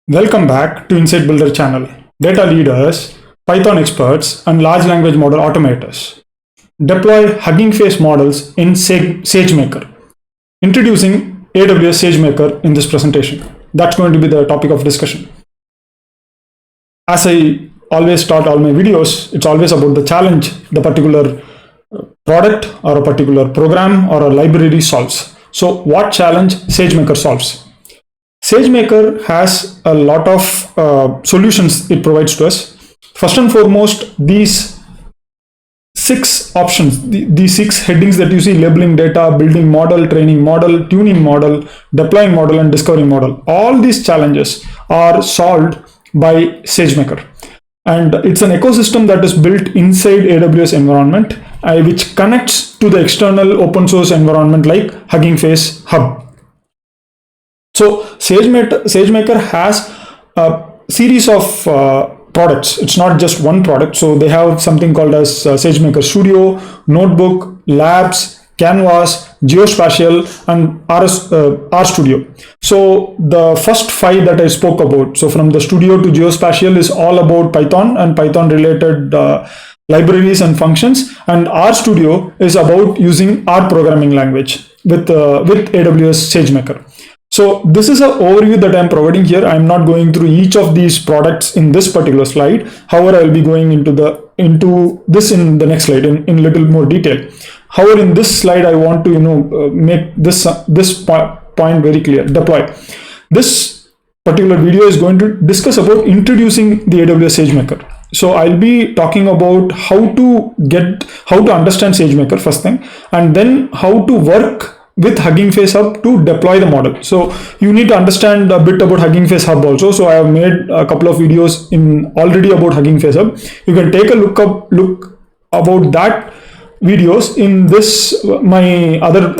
Welcome back to Insight Builder channel. Data leaders, Python experts, and large language model automators deploy Hugging Face models in Sagemaker. Introducing AWS Sagemaker in this presentation. That's going to be the topic of discussion. As I always start all my videos, it's always about the challenge the particular product or a particular program or a library solves. So what challenge SageMaker solves? SageMaker has a lot of solutions it provides to us. First and foremost, these 6 options, these 6 headings that you see: labeling data, building model, training model, tuning model, deploying model, and discovering model. All these challenges are solved by SageMaker. And it's an ecosystem that is built inside AWS environment, which connects to the external open source environment like Hugging Face Hub. So SageMaker has a series of products. It's not just one product. So they have something called as SageMaker Studio, Notebook, Labs, Canvas, Geospatial, and RStudio. So the first 5 that I spoke about, so from the Studio to Geospatial, is all about Python and Python related libraries and functions, and RStudio is about using R programming language with AWS SageMaker. So this is an overview that I'm providing here. I'm not going through each of these products in this particular slide. However, I'll be going into this in the next slide in little more detail. However, in this slide, I want to make this point very clear. Deploy. This particular video is going to discuss about introducing the AWS SageMaker. So I'll be talking about how to understand SageMaker first thing, and then how to work with Hugging Face Hub to deploy the model. So you need to understand a bit about Hugging Face Hub also. So I have made a couple of videos already about Hugging Face Hub. You can take a look about that videos in my other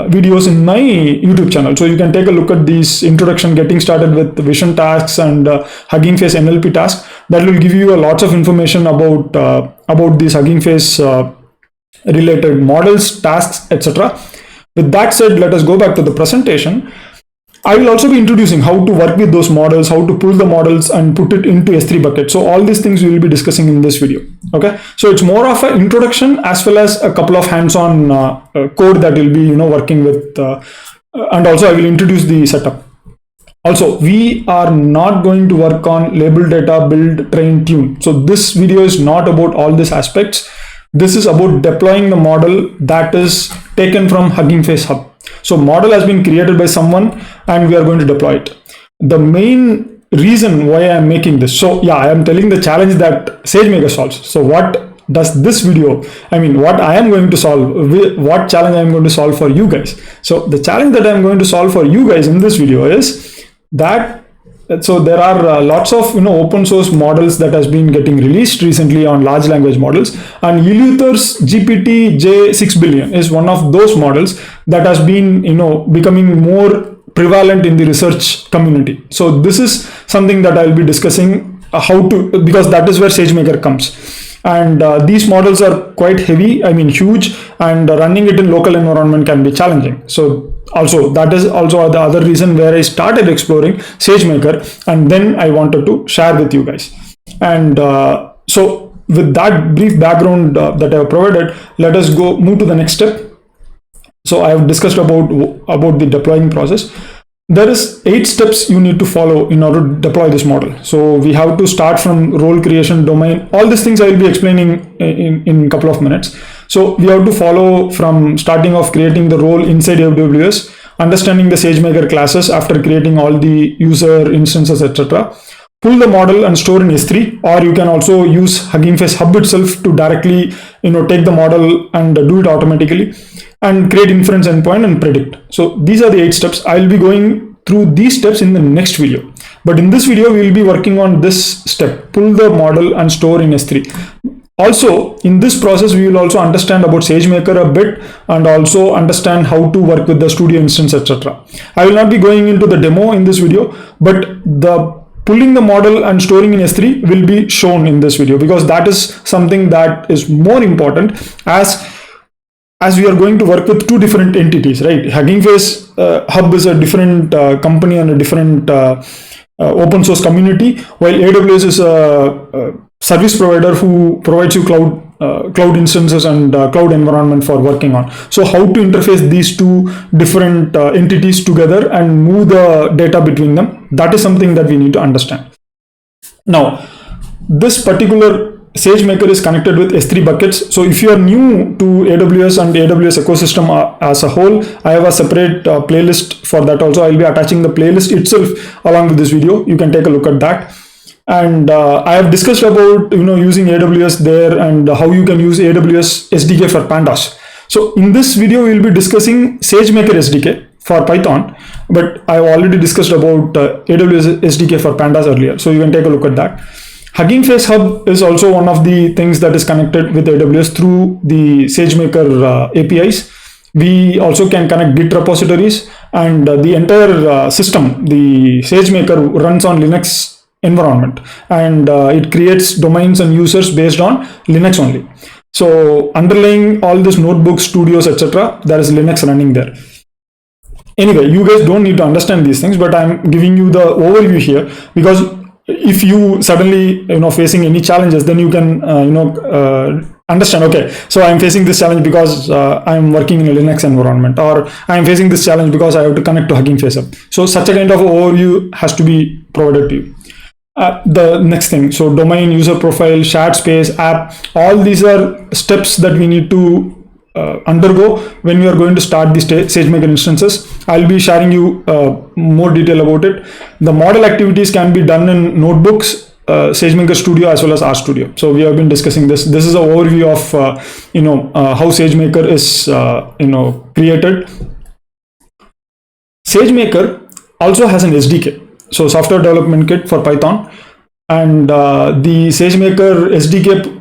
videos in my YouTube channel. So you can take a look at these introduction, getting started with vision tasks and Hugging Face NLP tasks. That will give you a lots of information about these Hugging Face related models, tasks, etc. With that said, let us go back to the presentation. I will also be introducing how to work with those models, how to pull the models and put it into S3 bucket. So all these things we will be discussing in this video. Okay, so it's more of an introduction as well as a couple of hands-on code that we'll be working with, and also I will introduce the setup. Also, we are not going to work on label data, build, train, tune. So this video is not about all these aspects. This is about deploying the model that is taken from Hugging Face Hub. So model has been created by someone and we are going to deploy it. The main reason why I am making this, so yeah, I am telling the challenge that SageMaker solves. So what does this video, what I am going to solve, what challenge I am going to solve for you guys. So the challenge that I am going to solve for you guys in this video is that, so there are lots of open source models that has been getting released recently on large language models, and Eleuther's gpt-j 6 billion is one of those models that has been becoming more prevalent in the research community. So this is something that I'll be discussing because that is where SageMaker comes. And these models are quite heavy, huge, and running it in local environment can be challenging. So also that is also the other reason where I started exploring SageMaker, and then I wanted to share with you guys. And so with that brief background that I have provided, let us move to the next step. So I have discussed about the deploying process. There is 8 steps you need to follow in order to deploy this model. So we have to start from role creation, domain. All these things I will be explaining in a couple of minutes. So we have to follow from starting off creating the role inside AWS, understanding the SageMaker classes after creating all the user instances, etc. Pull the model and store in S3, or you can also use Hugging Face Hub itself to directly take the model and do it automatically, and create inference endpoint and predict. So these are the 8 steps. I'll be going through these steps in the next video. But in this video, we will be working on this step: pull the model and store in S3. Also, in this process, we will also understand about SageMaker a bit and also understand how to work with the Studio instance, etc. I will not be going into the demo in this video, but the pulling the model and storing in S3 will be shown in this video, because that is something that is more important as we are going to work with 2 different entities, right? Hugging Face Hub is a different company and a different open source community, while AWS is a service provider who provides you cloud instances and cloud environment for working on. So how to interface these two different entities together and move the data between them, that is something that we need to understand. Now, this particular SageMaker is connected with S3 buckets. So if you are new to AWS and AWS ecosystem as a whole, I have a separate playlist for that also. I'll be attaching the playlist itself along with this video. You can take a look at that. And I have discussed about using AWS there and how you can use AWS SDK for pandas. So in this video, we'll be discussing SageMaker SDK for Python, but I've already discussed about AWS SDK for pandas earlier. So you can take a look at that. Hugging Face Hub is also one of the things that is connected with AWS through the SageMaker APIs. We also can connect Git repositories, and the entire system, the SageMaker, runs on Linux environment, and it creates domains and users based on Linux only. So underlying all these notebooks, studios, etc., there is Linux running there. Anyway, you guys don't need to understand these things, but I'm giving you the overview here, because if you suddenly facing any challenges, then you can understand, okay, so I'm facing this challenge because I'm working in a Linux environment, or I'm facing this challenge because I have to connect to Hugging Face Hub. So such a kind of overview has to be provided to you. The next thing, so domain, user profile, shared space, app, all these are steps that we need to undergo when we are going to start the SageMaker instances. I'll be sharing you more detail about it. The model activities can be done in notebooks, SageMaker Studio as well as RStudio. So we have been discussing this. This is an overview of how SageMaker is created. SageMaker also has an SDK, so software development kit for Python, and the SageMaker SDK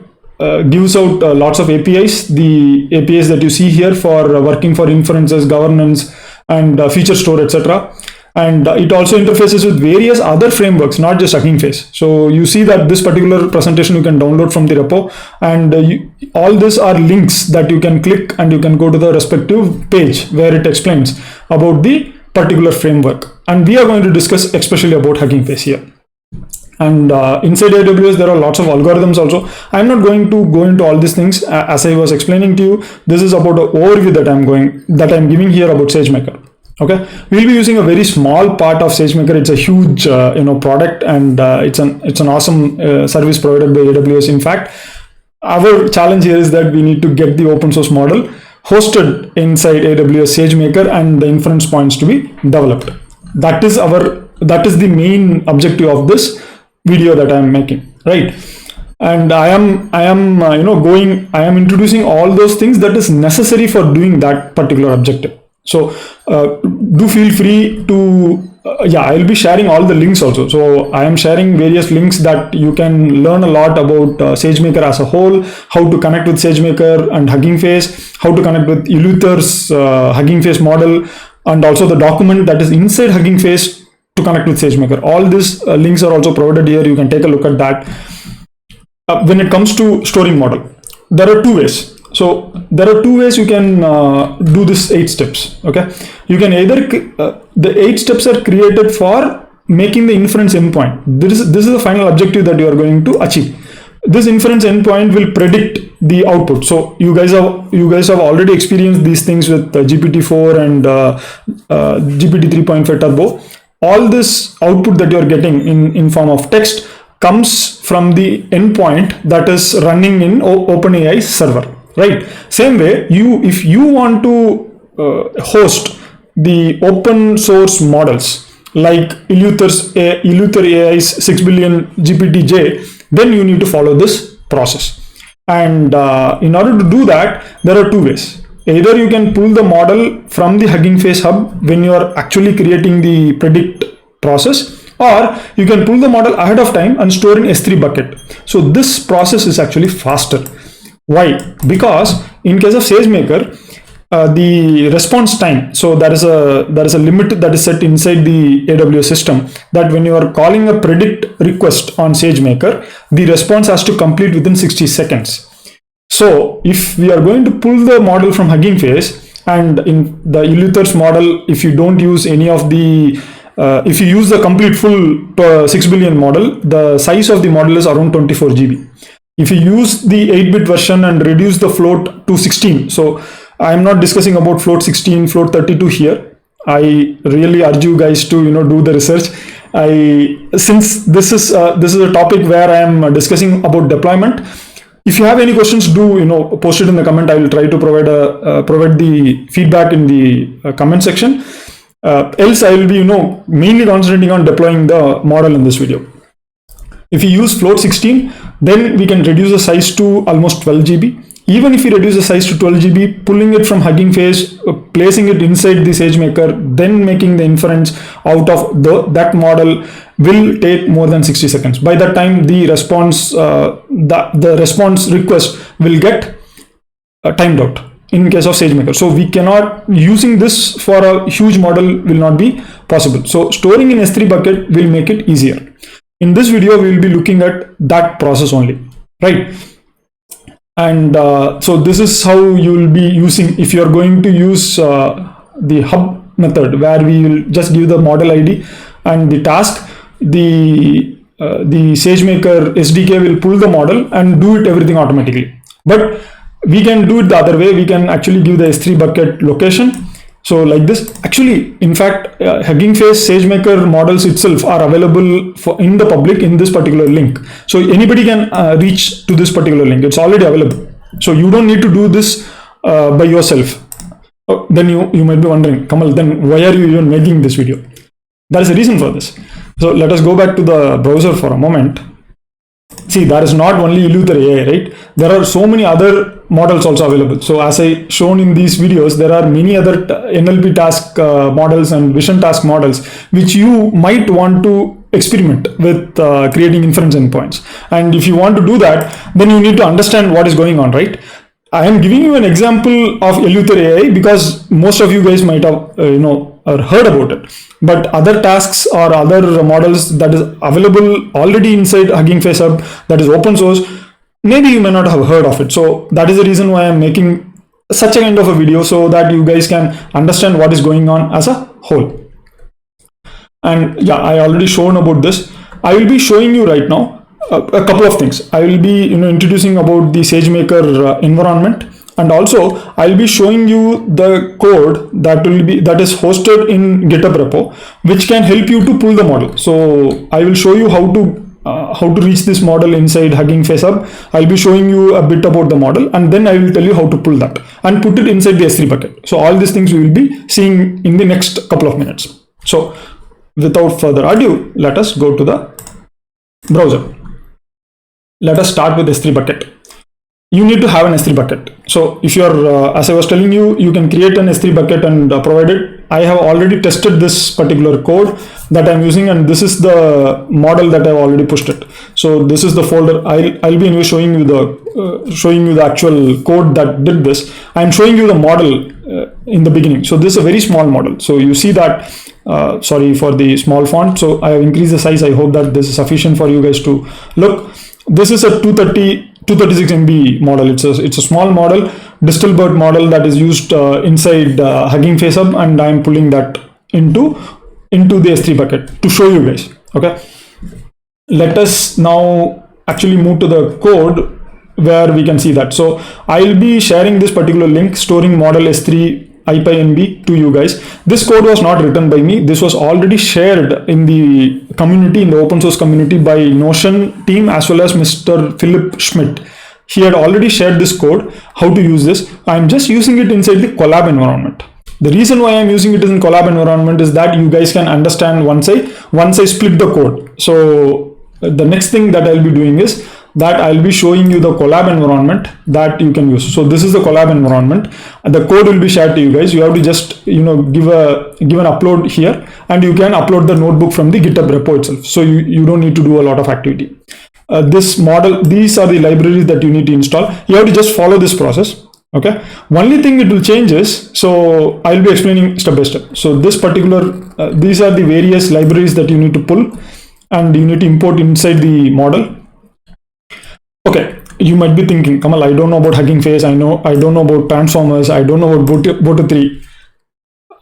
gives out lots of APIs. The APIs that you see here for working for inferences, governance, and feature store, etc. And it also interfaces with various other frameworks, not just Hugging Face. So you see that this particular presentation you can download from the repo, and all these are links that you can click and you can go to the respective page where it explains about the particular framework. And we are going to discuss especially about Hugging Face here. And inside AWS, there are lots of algorithms also. I'm not going to go into all these things. As I was explaining to you, this is about an overview that I'm giving here about SageMaker. Okay, we'll be using a very small part of SageMaker. It's a huge product, and it's an awesome service provided by AWS. In fact, our challenge here is that we need to get the open source model hosted inside AWS SageMaker and the inference points to be developed. That is the main objective of this video that I am making, right? And I am introducing all those things that is necessary for doing that particular objective. So do feel free to I'll be sharing all the links also. So I am sharing various links that you can learn a lot about SageMaker as a whole, how to connect with SageMaker and Hugging Face, how to connect with Eleuther's Hugging Face model, and also the document that is inside Hugging Face to connect with SageMaker. All these links are also provided here. You can take a look at that. When it comes to storing model, there are two ways. So there are two ways you can do this 8 steps. Okay, you can either the 8 steps are created for making the inference endpoint. This is the final objective that you are going to achieve. This inference endpoint will predict the output. So you guys have already experienced these things with GPT-4 and GPT 3.5 Turbo. All this output that you are getting in form of text comes from the endpoint that is running in OpenAI server, right? Same way, if you want to host the open source models like Eleuther AI's 6 billion gpt-j, then you need to follow this process. And in order to do that, there are two ways. Either you can pull the model from the Hugging Face Hub when you are actually creating the predict process, or you can pull the model ahead of time and store in S3 bucket. So this process is actually faster. Why? Because in case of SageMaker, the response time, so there is a limit that is set inside the AWS system, that when you are calling a predict request on SageMaker, the response has to complete within 60 seconds. So if we are going to pull the model from Hugging Face, and in the Eleuther's model, if you don't use any of the if you use the complete full 6 billion model, the size of the model is around 24 GB. If you use the 8-bit version and reduce the float to 16, so I am not discussing about float 16, float 32 here. I really urge you guys to do the research. Since this is a topic where I am discussing about deployment. If you have any questions, do post it in the comment. I will try to provide the feedback in the comment section. Else I will be mainly concentrating on deploying the model in this video. If you use float 16, then we can reduce the size to almost 12 GB. Even if you reduce the size to 12 GB, pulling it from Hugging Face, placing it inside the SageMaker, then making the inference out of that model will take more than 60 seconds. By that time, the response request will get timed out in case of SageMaker. So we cannot, using this for a huge model will not be possible. So storing in S3 bucket will make it easier. In this video, we will be looking at that process only, right? And so this is how you will be using, if you are going to use the hub method, where we will just give the model ID and the task, the SageMaker SDK will pull the model and do it everything automatically. But we can do it the other way. We can actually give the S3 bucket location. So like this, actually, in fact, Hugging Face SageMaker models itself are available in the public in this particular link. So anybody can reach to this particular link. It's already available. So you don't need to do this by yourself. Then you might be wondering, Kamal, then why are you even making this video? There is a reason for this. So let us go back to the browser for a moment. See, there is not only Eleuther AI, right? There are so many other models also available. So as I shown in these videos, there are many other NLP task models and vision task models, which you might want to experiment with creating inference endpoints. And if you want to do that, then you need to understand what is going on, right? I am giving you an example of Eleuther AI because most of you guys might have, or heard about it. But other tasks or other models that is available already inside Hugging Face Hub, that is open source, maybe you may not have heard of it. So that is the reason why I'm making such a kind of a video, so that you guys can understand what is going on as a whole. And yeah, I already shown about this. I will be showing you right now a couple of things. I will be introducing about the SageMaker environment, and also I'll be showing you the code that is hosted in GitHub repo, which can help you to pull the model. So I will show you how to reach this model inside Hugging Face Hub. I'll be showing you a bit about the model, and then I will tell you how to pull that and put it inside the S3 bucket. So all these things we will be seeing in the next couple of minutes. So without further ado, let us go to the browser. Let us start with S3 bucket. You need to have an S3 bucket. So if you are, as I was telling you, you can create an S3 bucket and provide it. I have already tested this particular code that I'm using, and this is the model that I've already pushed it. So this is the folder. I'll be anyway showing you the actual code that did this. I'm showing you the model in the beginning. So this is a very small model. So you see that, sorry for the small font. So I have increased the size. I hope that this is sufficient for you guys to look. This is a 236 MB model. It's a small model, Distilbert model that is used inside Hugging Face Hub, and I'm pulling that into the S3 bucket to show you guys. Okay, let us now actually move to the code where we can see that. So I'll be sharing this particular link, storing model S3 IPyNB, to you guys. This code was not written by me. This was already shared in the community, in the open source community, by Notion team as well as Mr. Philip Schmidt. He had already shared this code, how to use this. I'm just using it inside the collab environment. The reason why I'm using it in collab environment is that you guys can understand once I split the code. So the next thing that I'll be doing is that I'll be showing you the collab environment that you can use. So this is the collab environment, and the code will be shared to you guys. You have to just give an upload here, and you can upload the notebook from the GitHub repo itself. So you don't need to do a lot of activity. This model, these are the libraries that you need to install. You have to just follow this process. Okay. Only thing it will change is, so I'll be explaining step by step. So this particular, these are the various libraries that you need to pull, and you need to import inside the model. Okay, you might be thinking, Kamal, I don't know about Hugging Face. I don't know about transformers. I don't know about Boto 3.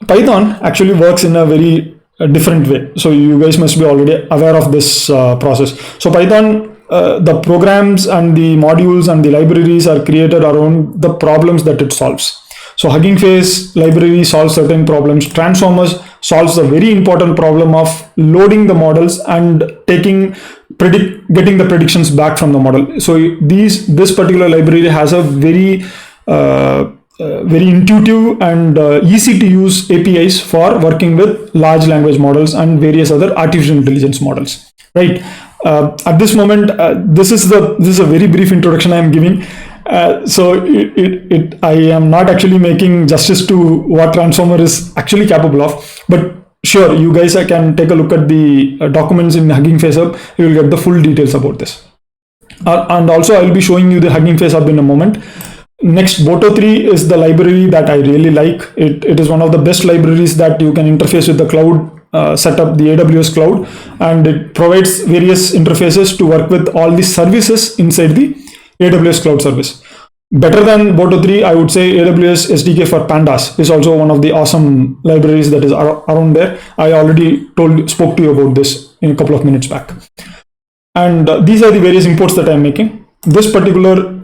Python actually works in a very a different way. So you guys must be already aware of this process. So Python, the programs and the modules and the libraries are created around the problems that it solves. So Hugging Face library solves certain problems. Transformers solves a very important problem of loading the models and getting the predictions back from the model. So this particular library has a very very intuitive and easy to use APIs for working with large language models and various other artificial intelligence models. Right. At this moment, this is a very brief introduction I am giving. So I am not actually making justice to what Transformer is actually capable of, but sure, you guys can take a look at the documents in Hugging Face Hub. You will get the full details about this. And also, I will be showing you the Hugging Face Hub in a moment. Next, Boto 3 is the library that I really like. It is one of the best libraries that you can interface with the cloud, set up the AWS cloud, and it provides various interfaces to work with all the services inside the AWS cloud service. Better than Boto 3, I would say AWS SDK for Pandas is also one of the awesome libraries that is around there. I already spoke to you about this in a couple of minutes back. And these are the various imports that I'm making. This particular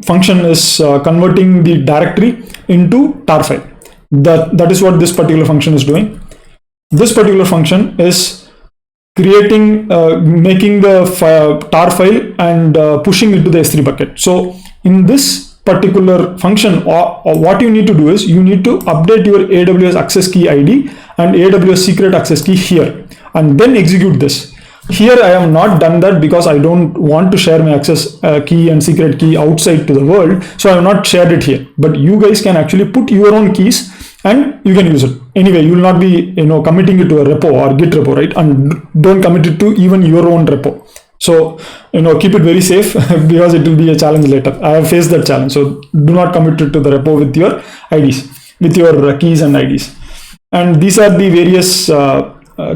function is converting the directory into tar file. That is what this particular function is doing. This particular function is making the tar file and pushing it to the S3 bucket. So in this particular function, what you need to do is you need to update your AWS access key ID and AWS secret access key here, and then execute this. Here I have not done that because I don't want to share my access key and secret key outside to the world, so I have not shared it here. But you guys can actually put your own keys and you can use it. Anyway, you will not be committing it to a repo or Git repo, right? And don't commit it to even your own repo. So keep it very safe because it will be a challenge later. I have faced that challenge. So do not commit it to the repo with your IDs, with your keys and IDs. And these are the various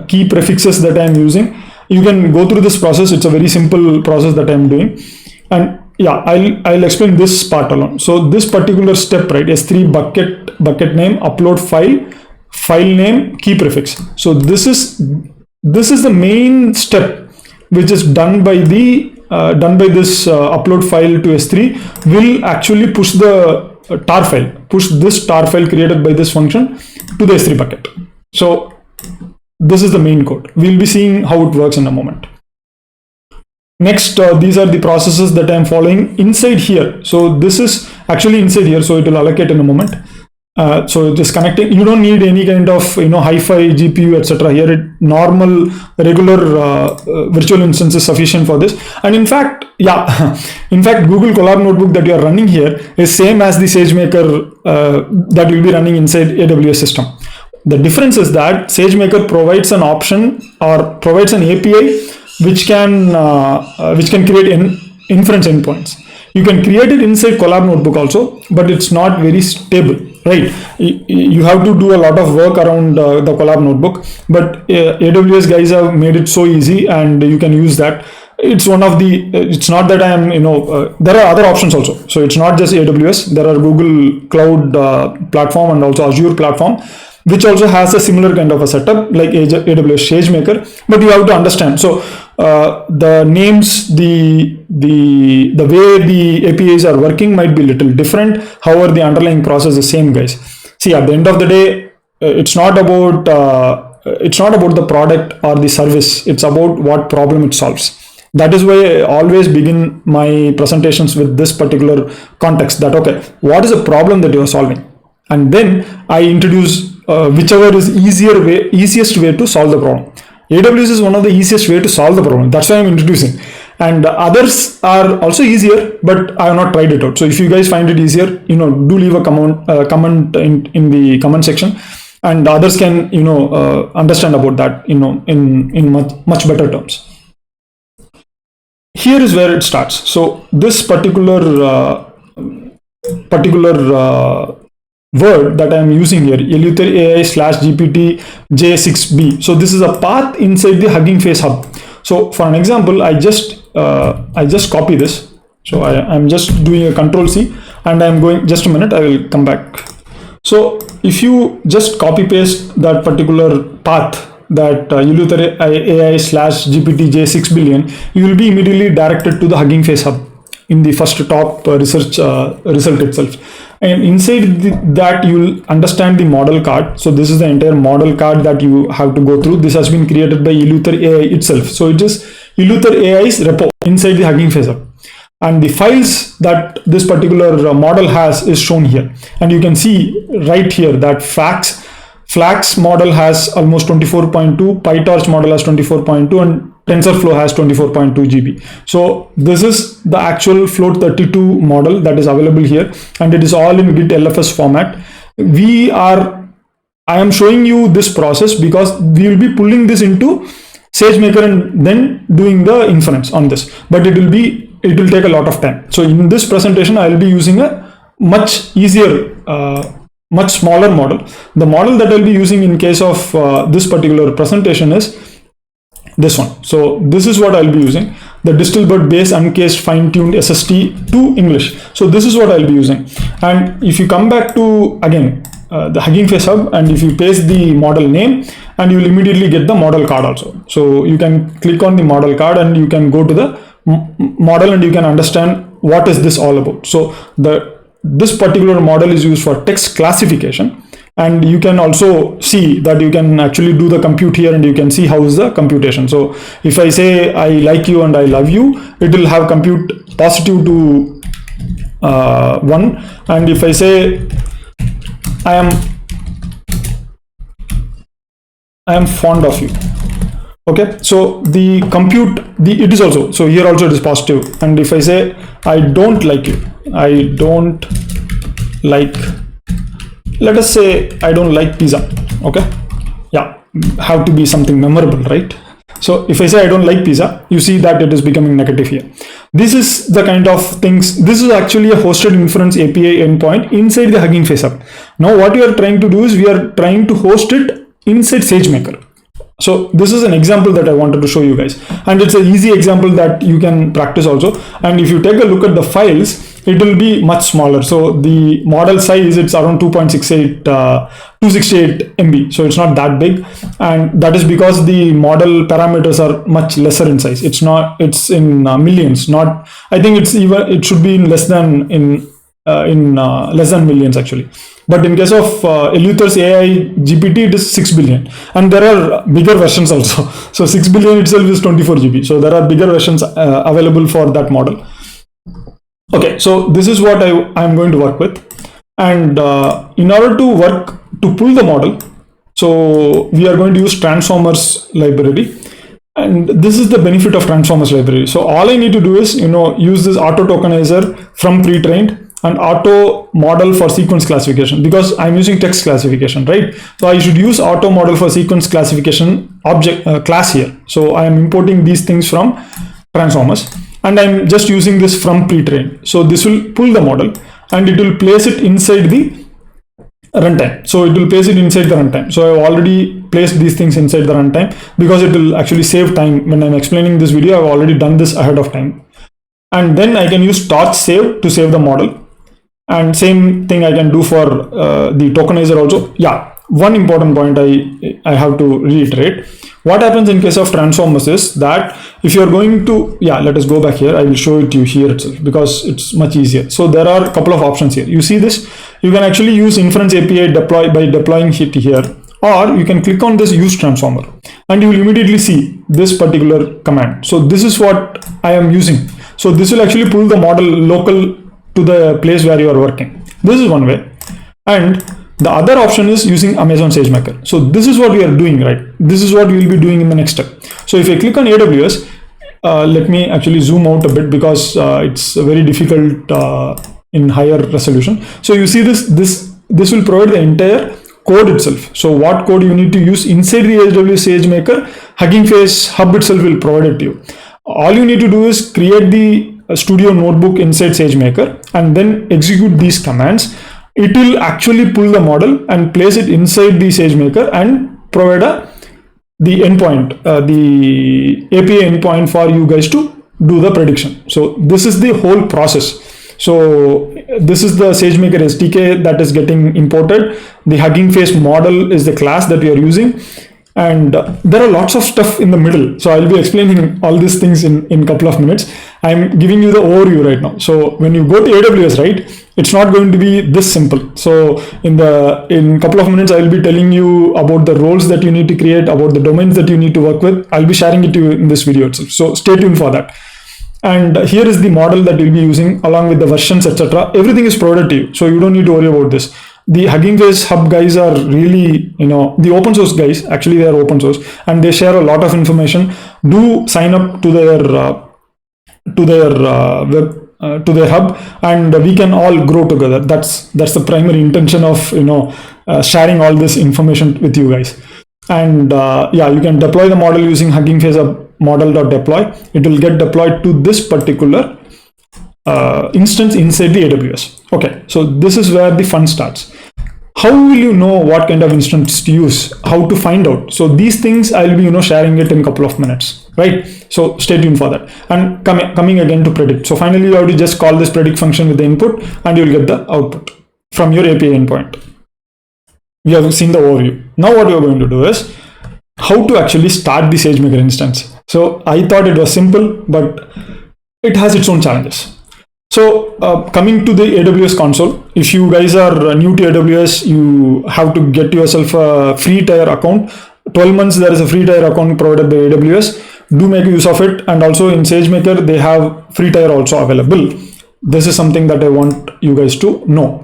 key prefixes that I am using. You can go through this process. It's a very simple process that I'm doing. And yeah, I'll explain this part alone. So this particular step, right, S3 bucket name, upload file name, key prefix. So this is the main step which is done by this upload file to S3 will actually push the this tar file created by this function to the S3 bucket. So this is the main code. We'll be seeing how it works in a moment. Next, these are the processes that I'm following inside here. So this is actually inside here, so it will allocate in a moment. So just connecting. You don't need any kind of hi-fi GPU, etc. Here, normal regular virtual instance is sufficient for this. And in fact, Google Colab Notebook that you are running here is same as the SageMaker that will be running inside AWS system. The difference is that SageMaker provides an option or provides an API which can create inference endpoints. You can create it inside Colab Notebook also, but it's not very stable, right? You have to do a lot of work around the Colab Notebook, but AWS guys have made it so easy, and you can use that. It's one of the. It's not that I am. There are other options also. So it's not just AWS. There are Google Cloud platform and also Azure platform, which also has a similar kind of a setup like AWS SageMaker, but you have to understand. So the names, the way the APIs are working might be a little different. However, the underlying process is the same, guys. See, at the end of the day, it's not about the product or the service. It's about what problem it solves. That is why I always begin my presentations with this particular context that, okay, what is the problem that you are solving? And then I introduce whichever is easiest way to solve the problem. AWS is one of the easiest way to solve the problem. That's why I'm introducing. And others are also easier, but I have not tried it out. So if you guys find it easier, do leave a comment in the comment section, and others can understand about that in much better terms. Here is where it starts. So this particular word that I am using here, Eleuthère AI /gpt-j6b. So this is a path inside the Hugging Face Hub. So for an example, I just copy this. So I'm just doing a Control C, and I'm going, just a minute, I will come back. So if you just copy paste that particular path, that Eleuther AI slash gpt-j 6 billion, you will be immediately directed to the Hugging Face hub in the first top research result itself. And inside that, you will understand the model card. So this is the entire model card that you have to go through. This has been created by Eleuther AI itself. So it is Eleuther AI's repo inside the Hugging Face hub. And the files that this particular model has is shown here. And you can see right here that Flax model has almost 24.2, PyTorch model has 24.2, and TensorFlow has 24.2 GB. So this is the actual float 32 model that is available here, and it is all in Git LFS format. I am showing you this process because we will be pulling this into SageMaker and then doing the inference on this, but it will take a lot of time. So in this presentation, I will be using a much easier, much smaller model. The model that I'll be using in case of this particular presentation is this one. So this is what I'll be using, the Distilbert base uncased fine-tuned SST to English. So this is what I'll be using. And if you come back to, again, the Hugging Face hub, and if you paste the model name, and you will immediately get the model card also. So you can click on the model card and you can go to the model and you can understand what is this all about. So this particular model is used for text classification, and you can also see that you can actually do the compute here, and you can see how is the computation. So if I say I like you and I love you, it will have compute positive to 1, and if I say I am fond of you, okay, so the compute, it is also, so here also it is positive. And if I say I don't like you, I don't like, let us say I don't like pizza, okay, yeah, have to be something memorable, right? So if I say I don't like pizza, you see that it is becoming negative here. This is the kind of things. This is actually a hosted inference API endpoint inside the Hugging Face hub. Now what we are trying to do is we are trying to host it inside SageMaker. So this is an example that I wanted to show you guys, and it's an easy example that you can practice also. And if you take a look at the files, it will be much smaller. So the model size, it's around 268 MB. So it's not that big, and that is because the model parameters are much lesser in size. It's in millions. Not, I think it should be in less than less than millions actually. But in case of Eleuther's AI GPT, it is 6 billion. And there are bigger versions also. So 6 billion itself is 24 GB. So there are bigger versions available for that model. Okay, so this is what I am going to work with. And in order to pull the model, so we are going to use Transformers library. And this is the benefit of Transformers library. So all I need to do is, use this auto tokenizer from pre-trained and auto model for sequence classification, because I'm using text classification, right? So I should use auto model for sequence classification object class here. So I am importing these things from Transformers, and I'm just using this from pre-trained. So this will pull the model and it will place it inside the runtime. So it will place it inside the runtime. So I've already placed these things inside the runtime because it will actually save time. When I'm explaining this video, I've already done this ahead of time. And then I can use torch save to save the model. And same thing I can do for the tokenizer also. Yeah, one important point I have to reiterate. What happens in case of Transformers is that if you're going to, let us go back here. I will show it to you here itself because it's much easier. So there are a couple of options here. You see this? You can actually use Inference API by deploying it here, or you can click on this use transformer and you will immediately see this particular command. So this is what I am using. So this will actually pull the model local to the place where you are working. This is one way. And the other option is using Amazon SageMaker. So this is what we are doing, right? This is what we will be doing in the next step. So if I click on AWS, let me actually zoom out a bit because it's very difficult in higher resolution. So you see this will provide the entire code itself. So what code you need to use inside the AWS SageMaker, Hugging Face hub itself will provide it to you. All you need to do is create the Studio notebook inside SageMaker and then execute these commands. It will actually pull the model and place it inside the SageMaker and provide the endpoint, the API endpoint for you guys to do the prediction. So this is the whole process. So this is the SageMaker SDK that is getting imported. The Hugging Face model is the class that we are using. And there are lots of stuff in the middle. So I'll be explaining all these things in a couple of minutes. I'm giving you the overview right now. So when you go to AWS, right, it's not going to be this simple. So in a couple of minutes, I'll be telling you about the roles that you need to create, about the domains that you need to work with. I'll be sharing it to you in this video itself. So stay tuned for that. And here is the model that we'll be using along with the versions, etc. Everything is provided to you. So you don't need to worry about this. The Hugging Face Hub guys are really, the open source guys. Actually, they are open source and they share a lot of information. Do sign up to their to their hub, and we can all grow together. That's the primary intention of sharing all this information with you guys. And yeah, you can deploy the model using Hugging Face Hub model.deploy. It will get deployed to this particular instance inside the AWS. Okay, so this is where the fun starts. How will you know what kind of instance to use? How to find out? So these things I'll be sharing it in a couple of minutes, right? So stay tuned for that. And coming again to predict. So finally you have to just call this predict function with the input and you'll get the output from your API endpoint. We have seen the overview. Now what we are going to do is how to actually start the SageMaker instance. So I thought it was simple, but it has its own challenges. So coming to the AWS console, if you guys are new to AWS, you have to get yourself a free tier account. 12 months there is a free tier account provided by AWS. Do make use of it. And also in SageMaker, they have free tier also available. This is something that I want you guys to know.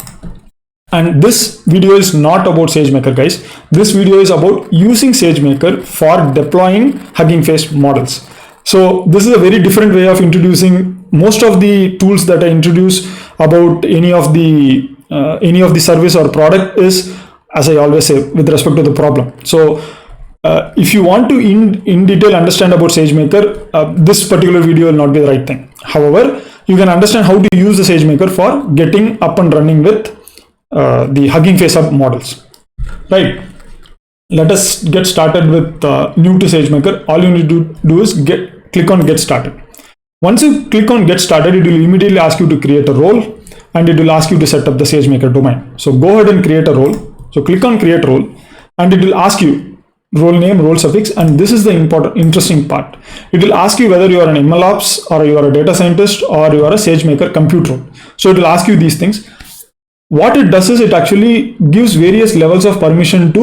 And this video is not about SageMaker, guys. This video is about using SageMaker for deploying Hugging Face models. So this is a very different way of introducing most of the tools that I introduce about any of the service or product is, as I always say, with respect to the problem. So if you want to in detail understand about SageMaker, this particular video will not be the right thing. However, you can understand how to use the SageMaker for getting up and running with the Hugging Face Hub models, right? Let us get started with new to SageMaker. All you need to do is click on get started. Once you click on get started, it will immediately ask you to create a role and it will ask you to set up the SageMaker domain. So go ahead and create a role. So click on create role and it will ask you role name, role suffix, and this is the interesting part. It will ask you whether you are an MLOps or you are a data scientist or you are a SageMaker compute role. So it will ask you these things. What it does is it actually gives various levels of permission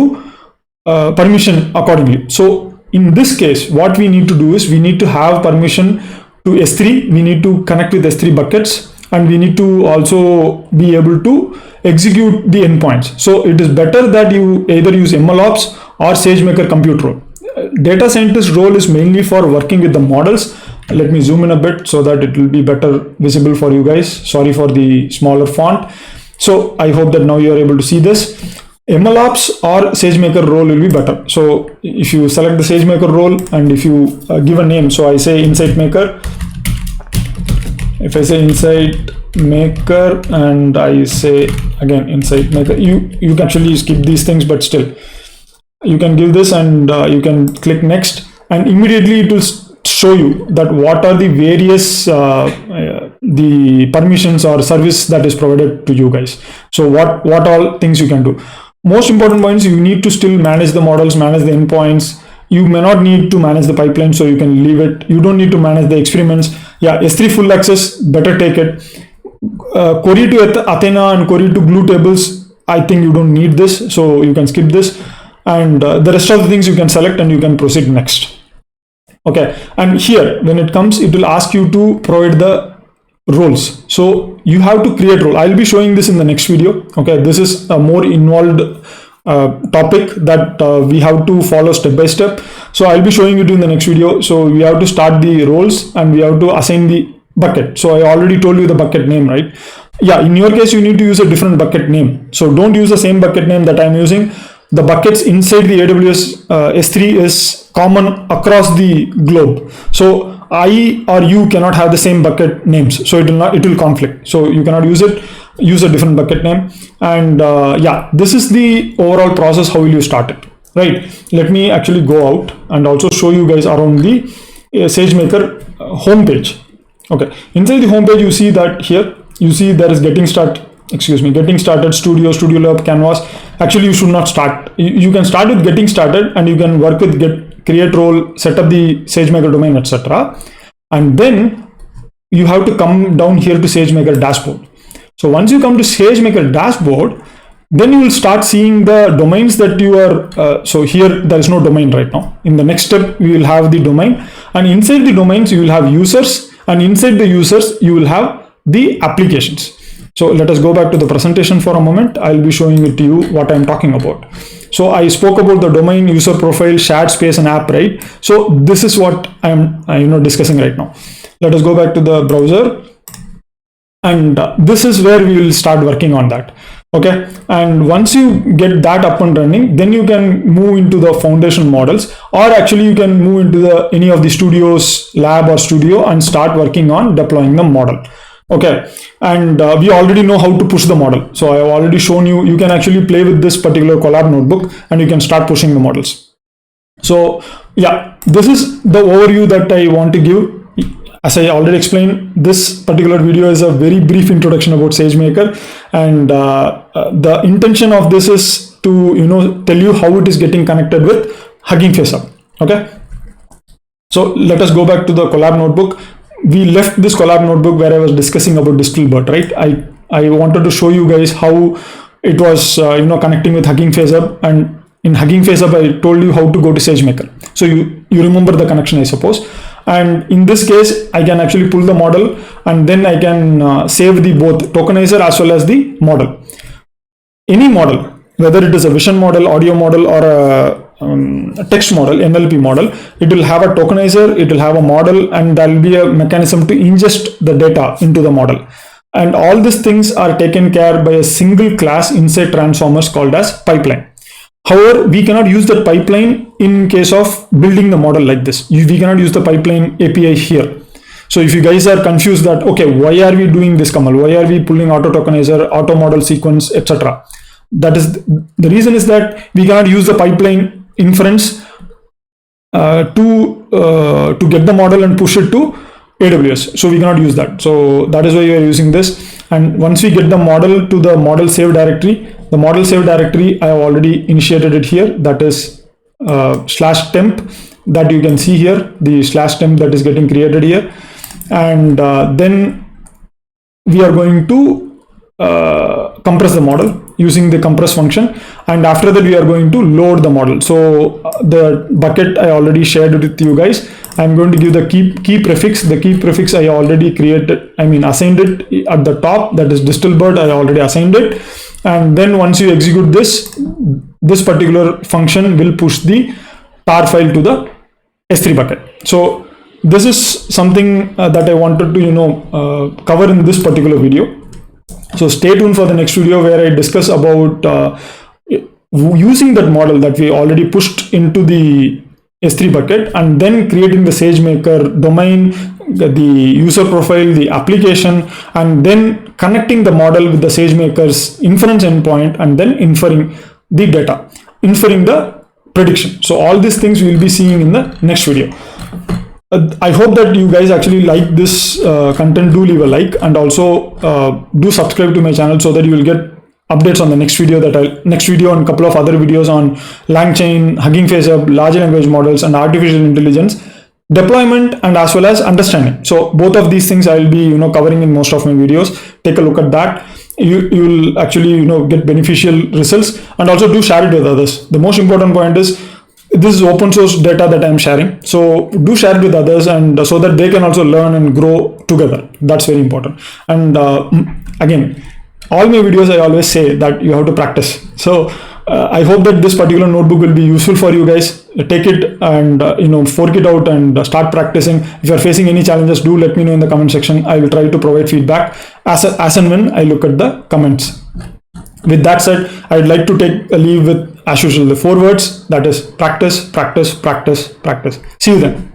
accordingly. So in this case, what we need to do is we need to have permission to S3. We need to connect with S3 buckets, and we need to also be able to execute the endpoints. So it is better that you either use MLOps or SageMaker compute role. Data scientist role is mainly for working with the models. Let me zoom in a bit so that it will be better visible for you guys. Sorry for the smaller font. So I hope that now you are able to see this. MLOps or SageMaker role will be better. So if you select the SageMaker role and if you give a name, so I say Insight Maker. If I say Insight Maker and I say again Insight Maker, you can actually skip these things, but still you can give this and you can click next, and immediately it will show you that what are the various the permissions or service that is provided to you guys. So what all things you can do. Most important points, you need to still manage the models, manage the endpoints. You may not need to manage the pipeline, so you can leave it. You don't need to manage the experiments. Yeah, S3 full access, better take it. Query to Athena and query to Glue tables, I think you don't need this, so you can skip this. And the rest of the things you can select and you can proceed next. Okay, and here when it comes, it will ask you to provide the roles. So you have to create role. I'll be showing this in the next video. Okay, this is a more involved topic that we have to follow step by step. So I'll be showing it in the next video. So we have to start the roles and we have to assign the bucket. So I already told you the bucket name, right? Yeah, in your case, you need to use a different bucket name. So don't use the same bucket name that I'm using. The buckets inside the AWS S3 is common across the globe. So I or you cannot have the same bucket names. So it will conflict. So you cannot use it. Use a different bucket name. And yeah, this is the overall process. How will you start it? Right. Let me actually go out and also show you guys around the SageMaker homepage. Okay. Inside the homepage, you see that here you see there is getting started, studio lab, canvas. Actually, you should not start. You can start with getting started, and you can work with create role, set up the SageMaker domain, etc. And then you have to come down here to SageMaker dashboard. So once you come to SageMaker dashboard, then you will start seeing the domains that you are, so here there is no domain right now. In the next step, we will have the domain, and inside the domains, you will have users, and inside the users, you will have the applications. So let us go back to the presentation for a moment. I'll be showing it to you what I'm talking about. So I spoke about the domain, user profile, shared space, and app, right? So this is what I'm discussing right now. Let us go back to the browser, and this is where we will start working on that. Okay, and once you get that up and running, then you can move into the foundation models, or actually you can move into any of the studios, lab or studio, and start working on deploying the model. Okay, and we already know how to push the model. So I have already shown you, you can actually play with this particular collab notebook and you can start pushing the models. So yeah, this is the overview that I want to give. As I already explained, this particular video is a very brief introduction about SageMaker, and the intention of this is to tell you how it is getting connected with Hugging Face Up. Okay, so let us go back to the collab notebook. We left this collab notebook where I was discussing about DistillBot, right? I wanted to show you guys how it was connecting with Hugging Face Up, and in Hugging Face Up I told you how to go to SageMaker. So you remember the connection, I suppose. And in this case, I can actually pull the model, and then I can save the both tokenizer as well as the model. Any model, whether it is a vision model, audio model, or a text model, NLP model, it will have a tokenizer, it will have a model, and there will be a mechanism to ingest the data into the model. And all these things are taken care by a single class inside transformers called as pipeline. However, we cannot use that pipeline in case of building the model like this. We cannot use the pipeline API here. So if you guys are confused that, okay, why are we doing this, Kamal? Why are we pulling auto tokenizer, auto model sequence, etc.? That is the reason is that we cannot use the pipeline inference to get the model and push it to AWS. So we cannot use that. So that is why we are using this. And once we get the model to the model save directory, the model save directory, I have already initiated it here. That is /temp that you can see here, the /temp that is getting created here. And then we are going to compress the model using the compress function, and after that we are going to load the model. So the bucket I already shared with you guys. I'm going to give the key prefix. The key prefix I already assigned it at the top, that is DistillBot. I already assigned it. And then once you execute this particular function will push the tar file to the S3 bucket. So this is something that I wanted to cover in this particular video. So stay tuned for the next video where I discuss about using that model that we already pushed into the S3 bucket, and then creating the SageMaker domain, the user profile, the application, and then connecting the model with the SageMaker's inference endpoint, and then inferring the data, inferring the prediction. So all these things we will be seeing in the next video. I hope that you guys actually like this content. Do leave a like, and also do subscribe to my channel so that you will get updates on the next video and a couple of other videos on LangChain, Hugging Face Up, large language models, and artificial intelligence deployment, and as well as understanding. So both of these things I will be covering in most of my videos. Take a look at that. You will actually get beneficial results, and also do share it with others. The most important point is this is open source data that I'm sharing, so do share it with others, and so that they can also learn and grow together. That's very important. And again, all my videos I always say that you have to practice. So I hope that this particular notebook will be useful for you guys. Take it and fork it out and start practicing. If you are facing any challenges, do let me know in the comment section. I will try to provide feedback as and when I look at the comments. With that said, I'd like to take a leave with, as usual, the 4 words, that is practice, practice, practice, practice. See you then.